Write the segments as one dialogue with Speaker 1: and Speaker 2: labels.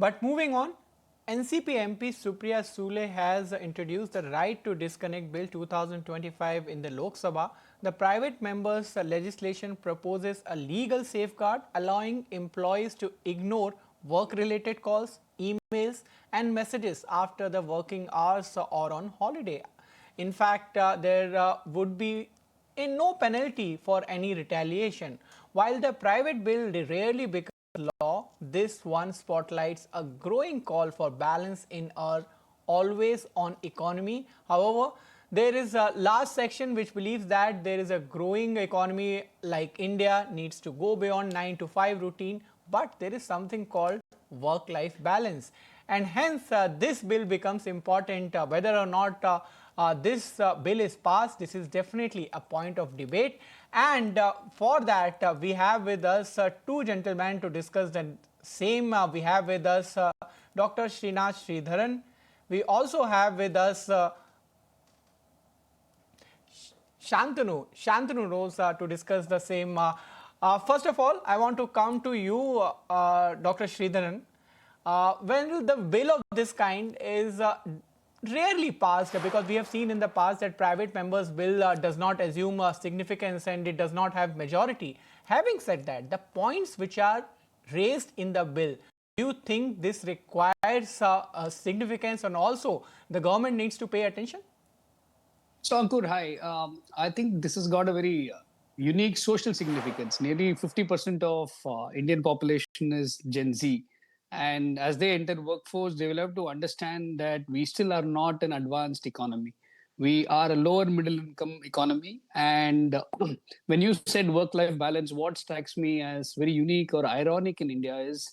Speaker 1: But moving on, NCP MP Supriya Sule has introduced the Right to Disconnect Bill 2025 in the Lok Sabha. The private members' legislation proposes a legal safeguard allowing employees to ignore work-related calls, emails and messages after the working hours or on holiday. In fact, there would be no penalty for any retaliation. While the private bill rarely becomes law, this one spotlights a growing call for balance in our always on economy. However, there is a large section which believes that there is a growing economy like India needs to go beyond 9 to 5 routine, but there is something called work-life balance. And hence, this bill becomes important. Whether or not this bill is passed, this is definitely a point of debate. And for that, we have with us two gentlemen to discuss the same. We have with us Dr. Srinath Sridharan. We also have with us Shantanu Rose to discuss the same. First of all, I want to come to you, Dr. Sridharan. When the bill of this kind is rarely passed, because we have seen in the past that private members bill does not assume significance and it does not have majority. Having said that, the points which are raised in the bill, do you think this requires significance and also the government needs to pay attention?
Speaker 2: So Ankur, hi. I think this has got a very unique social significance. Nearly 50% of Indian population is Gen Z. And as they enter workforce, they will have to understand that we still are not an advanced economy. We are a lower middle income economy. And when you said work-life balance, what strikes me as very unique or ironic in India is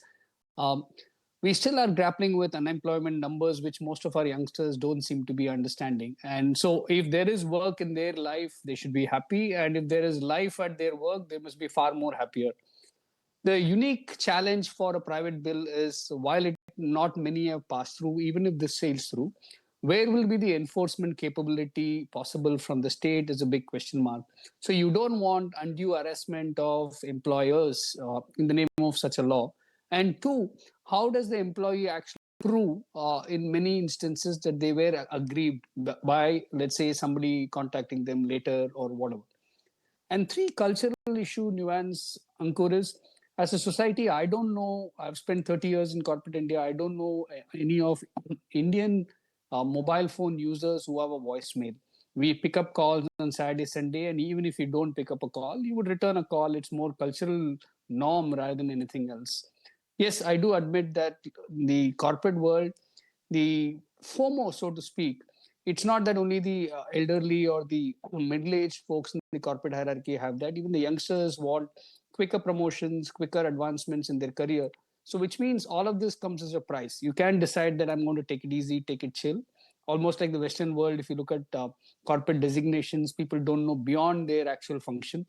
Speaker 2: um, we still are grappling with unemployment numbers, which most of our youngsters don't seem to be understanding. And so if there is work in their life, they should be happy. And if there is life at their work, they must be far more happier. The unique challenge for a private bill is while it not many have passed through, even if this sails through, where will be the enforcement capability possible from the state is a big question mark. So you don't want undue harassment of employers in the name of such a law. And two, how does the employee actually prove in many instances that they were aggrieved by, let's say, somebody contacting them later or whatever? And three, cultural issue nuance, Ankur, is as a society, I don't know, I've spent 30 years in corporate India. I don't know any of Indian mobile phone users who have a voicemail. We pick up calls on Saturday, Sunday, and even if you don't pick up a call, you would return a call. It's more cultural norm rather than anything else. Yes, I do admit that the corporate world, the FOMO, so to speak, it's not that only the elderly or the middle-aged folks in the corporate hierarchy have that. Even the youngsters want quicker promotions, quicker advancements in their career. So which means all of this comes as a price. You can decide that I'm going to take it easy, take it chill. Almost like the Western world, if you look at corporate designations, people don't know beyond their actual function.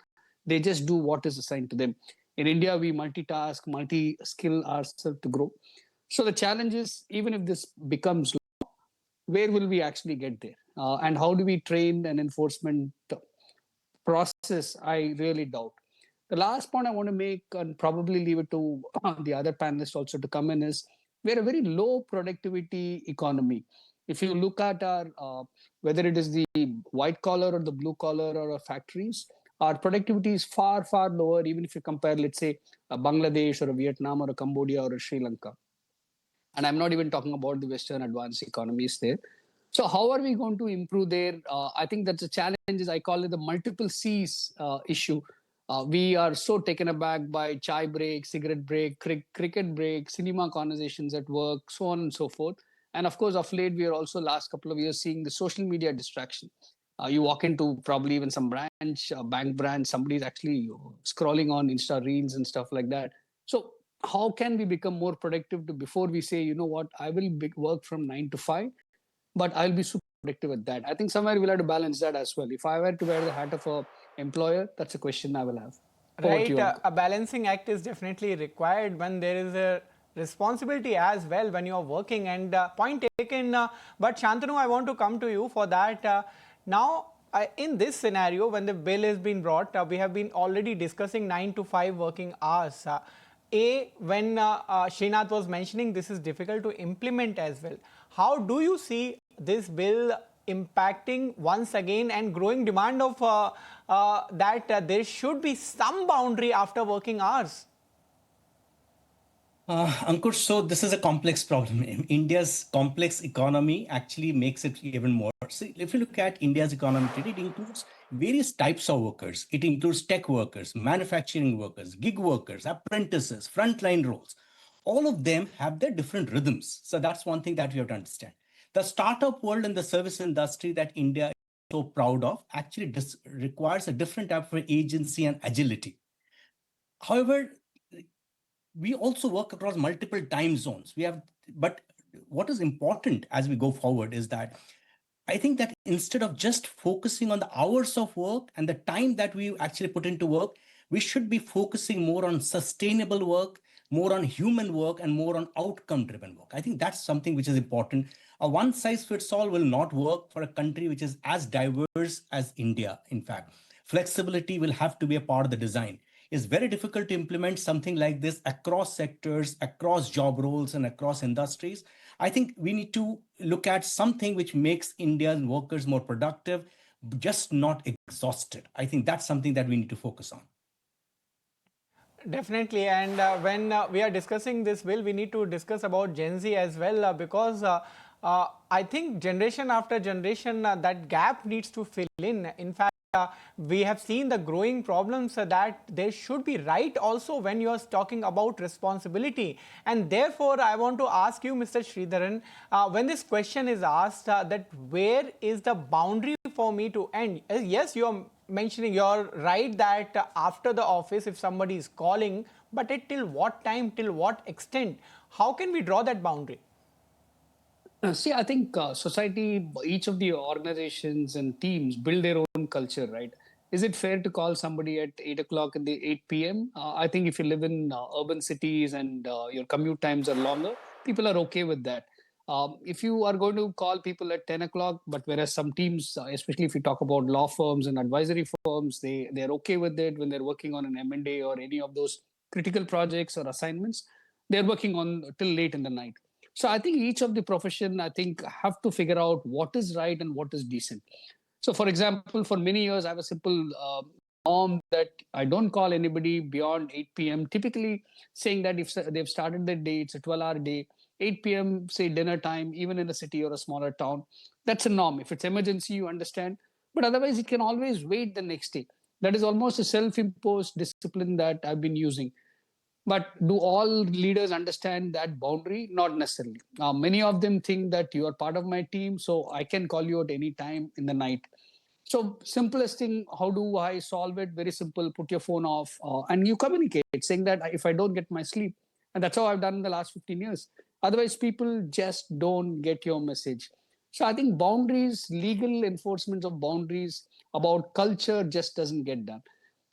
Speaker 2: They just do what is assigned to them. In India, we multitask, multi-skill ourselves to grow. So the challenge is, even if this becomes law, where will we actually get there? And how do we train an enforcement process? I really doubt. The last point I want to make, and probably leave it to the other panelists also to come in, is we're a very low productivity economy. If you look at our, whether it is the white collar or the blue collar or our factories, our productivity is far, far lower, even if you compare, let's say, a Bangladesh or a Vietnam or a Cambodia or a Sri Lanka. And I'm not even talking about the Western advanced economies there. So how are we going to improve there? I think that's a challenge. Is I call it the multiple C's issue. We are so taken aback by chai break, cigarette break, cricket break, cinema conversations at work, so on and so forth. And of course, of late, we are also last couple of years seeing the social media distraction. You walk into probably even some branch, bank branch, somebody's actually scrolling on Insta Reels and stuff like that. So how can we become more productive before we say, you know what, I will work from 9 to 5, but I'll be super productive at that. I think somewhere we'll have to balance that as well. If I were to wear the hat of a employer, that's a question I will have. Over to
Speaker 1: Right,
Speaker 2: you,
Speaker 1: a balancing act is definitely required when there is a responsibility as well when you are working, and point taken. But Shantanu, I want to come to you for that. Now, in this scenario, when the bill has been brought, we have been already discussing 9 to 5 working hours. when Srinath was mentioning this is difficult to implement as well. How do you see this bill impacting once again and growing demand of that there should be some boundary after working hours?
Speaker 3: Ankur, so this is a complex problem. India's complex economy actually makes it even more. So if you look at India's economy today, it includes various types of workers. It includes tech workers, manufacturing workers, gig workers, apprentices, frontline roles. All of them have their different rhythms. So that's one thing that we have to understand. The startup world and the service industry that India is so proud of actually requires a different type of agency and agility. However, we also work across multiple time zones. But what is important as we go forward is that I think that instead of just focusing on the hours of work and the time that we actually put into work, we should be focusing more on sustainable work, more on human work, and more on outcome driven work. I think that's something which is important. A one size fits all will not work for a country which is as diverse as India. In fact, flexibility will have to be a part of the design. It's very difficult to implement something like this across sectors, across job roles, and across industries. I think we need to look at something which makes Indian workers more productive, just not exhausted. I think that's something that we need to focus on.
Speaker 1: Definitely, and when we are discussing this bill, we need to discuss about Gen Z as well because I think generation after generation that gap needs to fill in. In fact, we have seen the growing problems that there should be right also when you are talking about responsibility. And therefore, I want to ask you, Mr. Sridharan, when this question is asked that where is the boundary for me to end? Yes, you are mentioning, you're right that after the office, if somebody is calling, but till what time, till what extent? How can we draw that boundary?
Speaker 2: See, I think society, each of the organizations and teams build their own culture, right? Is it fair to call somebody at 8 o'clock in the 8 p.m.? I think if you live in urban cities and your commute times are longer, people are okay with that. If you are going to call people at 10 o'clock, but whereas some teams, especially if you talk about law firms and advisory firms, they're okay with it when they're working on an M&A or any of those critical projects or assignments, they're working on till late in the night. So I think each of the profession, I think, have to figure out what is right and what is decent. So, for example, for many years, I have a simple norm that I don't call anybody beyond 8 p.m. Typically, saying that if they've started their day, it's a 12-hour day. 8 p.m., say dinner time, even in a city or a smaller town, that's a norm. If it's emergency, you understand. But otherwise, it can always wait the next day. That is almost a self-imposed discipline that I've been using. But do all leaders understand that boundary? Not necessarily. Many of them think that you are part of my team, so I can call you at any time in the night. So simplest thing, how do I solve it? Very simple. Put your phone off and you communicate, saying that if I don't get my sleep, and that's how I've done in the last 15 years. Otherwise, people just don't get your message. So I think boundaries, legal enforcement of boundaries about culture just doesn't get done.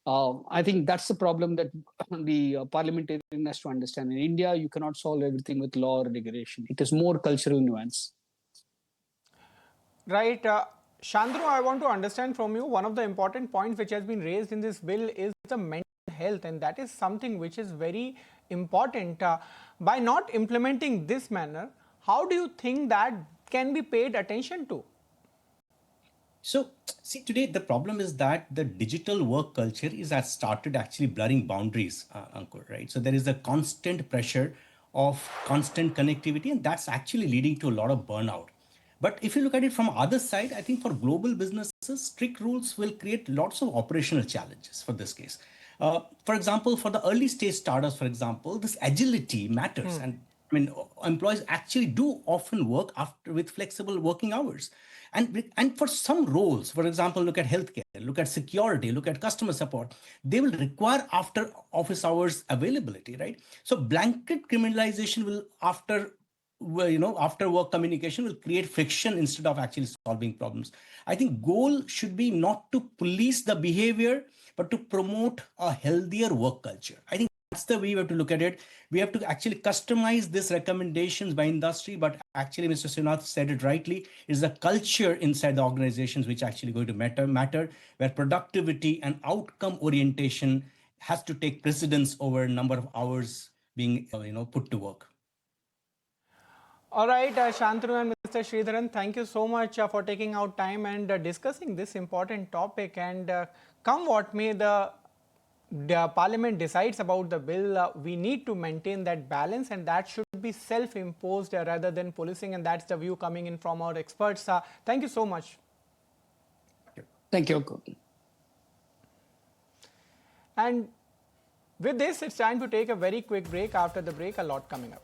Speaker 2: I think that's the problem that the parliamentarian has to understand. In India, you cannot solve everything with law or regulation. It is more cultural nuance.
Speaker 1: Right. Shantanu, I want to understand from you, one of the important points which has been raised in this bill is the mental health, and that is something which is very important. By not implementing this manner, how do you think that can be paid attention to?
Speaker 3: So, see, today the problem is that the digital work culture is has started actually blurring boundaries, Ankur, right? So there is a constant pressure of constant connectivity, and that's actually leading to a lot of burnout. But if you look at it from other side, I think for global businesses, strict rules will create lots of operational challenges for this case. For example, for the early stage startups, for example, this agility matters, and I mean, employees actually do often work after with flexible working hours. And for some roles, for example, look at healthcare, look at security, look at customer support, they will require after office hours availability, right? So blanket criminalization will after work communication will create friction instead of actually solving problems. I think goal should be not to police the behavior, but to promote a healthier work culture. I think that's the way we have to look at it. We have to actually customize these recommendations by industry, but actually, Mr. Srinath said it rightly. It's the culture inside the organizations which actually going to matter, where productivity and outcome orientation has to take precedence over number of hours being put to work.
Speaker 1: All right, Shantanu and Mr. Sridharan, thank you so much for taking out time and discussing this important topic. And come what may, the parliament decides about the bill, we need to maintain that balance, and that should be self-imposed rather than policing. And that's the view coming in from our experts. Thank you so much.
Speaker 2: Thank you.
Speaker 1: And with this, it's time to take a very quick break. After the break, a lot coming up.